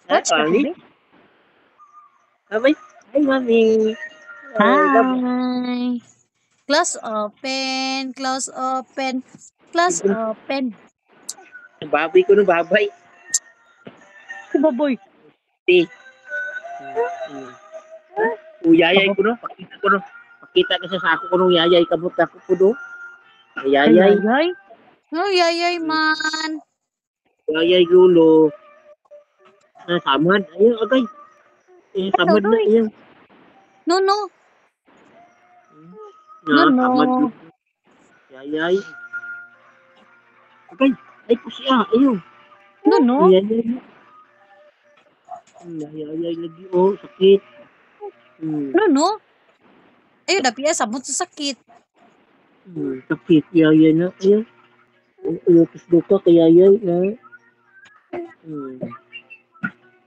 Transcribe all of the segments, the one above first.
Watch ka, Mami? baby. Mami? Hi, Mami. Love. Hi. Close open. Close open. Close open. Baboy ko no, babay. Si Baboy. Si. Uyayay Babab. ko no. Pakita ko no. Pakita ka sa ako ko nung yayay kabot ako po do. Ay, Yayay. yayay. Oh, yayay man. Yayay gulo. Samad. Ayun, agay. Samad na. Tuloy. Ayun. No, no. No, Samad. no. Yayay. Agay. Ay po siya. Ayun. No, no. Yayay. Yayay lagi. Oh, sakit. No, no. Ayun, napiya sabot sa sakit. Sakit. Yayay na. Ayun. Ayokis do ka kay yayay.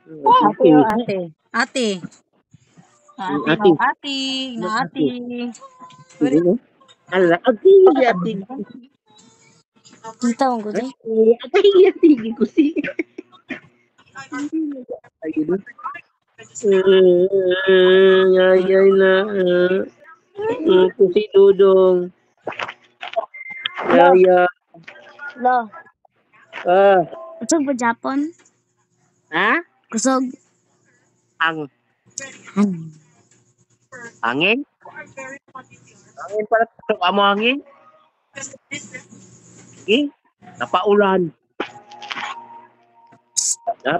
Ate, oh, ate. Ate. Ate, Ate. oh, ate. Na ate. Ala, agay. Ate. Kita mo ko dyan. Ate ko si. Ayun. Yayay na. Kusi Dudong. Yaya. Lo. Ah. Kusog ba Japon? Ha? Kusog. Ang. Angin? Angin pala. Amo angin? Sige. Napaulan.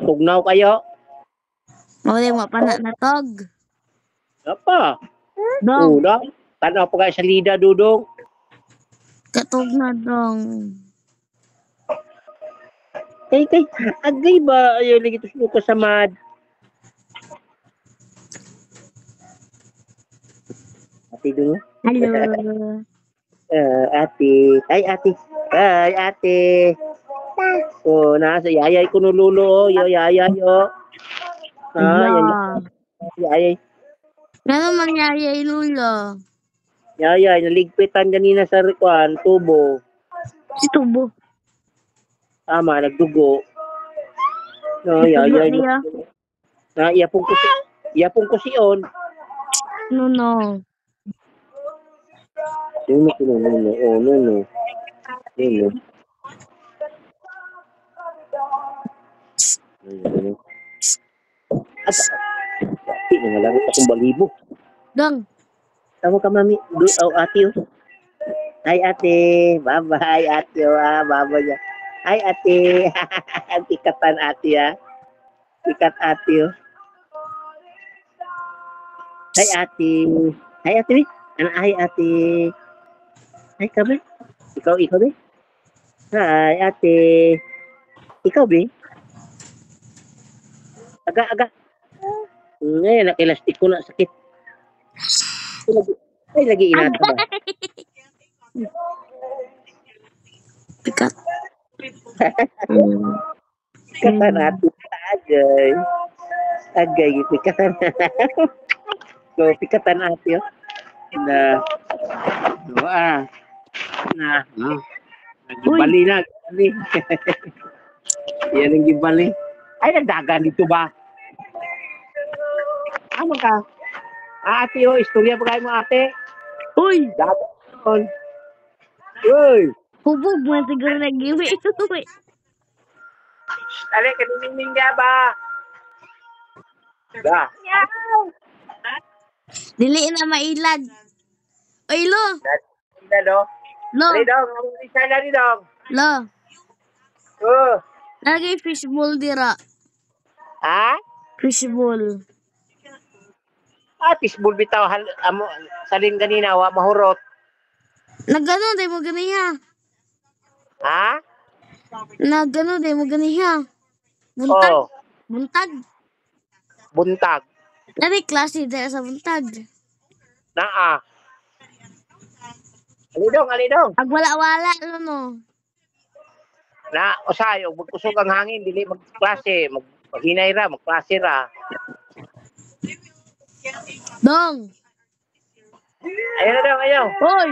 Tugnaw kayo. Mawala mo pa na natog. Apa? Dong. Udah. Tanaw pa kayo sa lida, Dudong. Katog na dong. Kay, agay ba? Ayaw lagi ito suka sa mad. Ate Dudong. Hello. Ate. Ay, ate. Ay, ate. Oh, nasa yayay ko nululo. Yo, yayay, yo. Yayay. Gano'n mangyayay, Lulo? Yayay, naligpitan kanina sa rikuan, tubo. Si Tubo. Tama, nagdugo. No, Si Tubo yayay. niya. Iyapong ko siyon. No. No. Oh, no. At, hindi na lang akong balibo. Dong. Tama ka, mami. Ate, oh. Hi, ate. Bye-bye, ate. Bye-bye. Hi, ate. Pikatan, ate, Pikat, ate, oh. Hi, ate. Hi, ate. Hi, ate. Hi, kabe. Ikaw, be? Hi, ate. Ikaw, be? Aga. Ngayon, nakilastik ko na sakit. Ay, lagi inata ba? Pikat. Pikatan natin. Agay. Pikatan. So, pikatan natin. Nagibali na. Yan ang gibali. Ay, nagdagan dito ba? Ano ka? Ate, istorya pa kayo mo, ate? Uy! Dagan. Uy! Hubog mo siguro nag-iwi. Dali, kanining nga ba? Da. Dili na mailad. Uy, Lo! Lo. Lo! Dali, dong. Isa na rin, dong. Lo! Oh. Lagi fishbowl dira. Ha? Fishbowl. Fishbowl bitaw. Salin ganina, mahurot. Nagano, di mo ganiha. Ha? Nagano, di mo ganiha. Buntag. Oh. Buntag. Buntag. Nari klase dahil sa buntag. Naa. Alidong. Agwala-wala, no. Na, usayo, magkusog ang hangin, dili magklase, maghinay ra, magklase ra. Dong. Ayun na daw, ayaw. Hoy.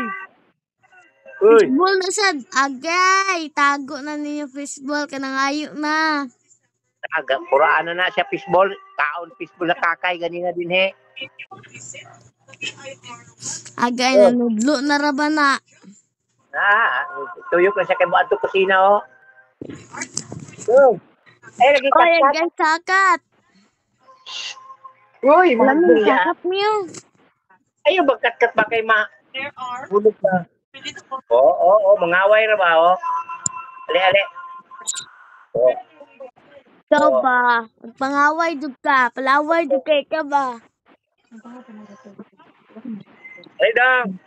Uy. Fishball na sad. Agay. Tago na ninyo fishball. Kanangayo na. Puraan na siya fishball. Kaon fishball na kakay ganina din he. Agay na nudlo na raba na. Tuyok na siya kay buwan to kusina oh. Ay lagi Oy, kat. agay sakat. Uy, Alam mo, mga sakat niyo. ayo bagkat-kat ba kay ma? Bulog ka. Oo, mangaway ra ba oh. Ali. Oh. Ikaw ba? Magpangaway dug ka. Palaway dug kay ka ba? Ay dang.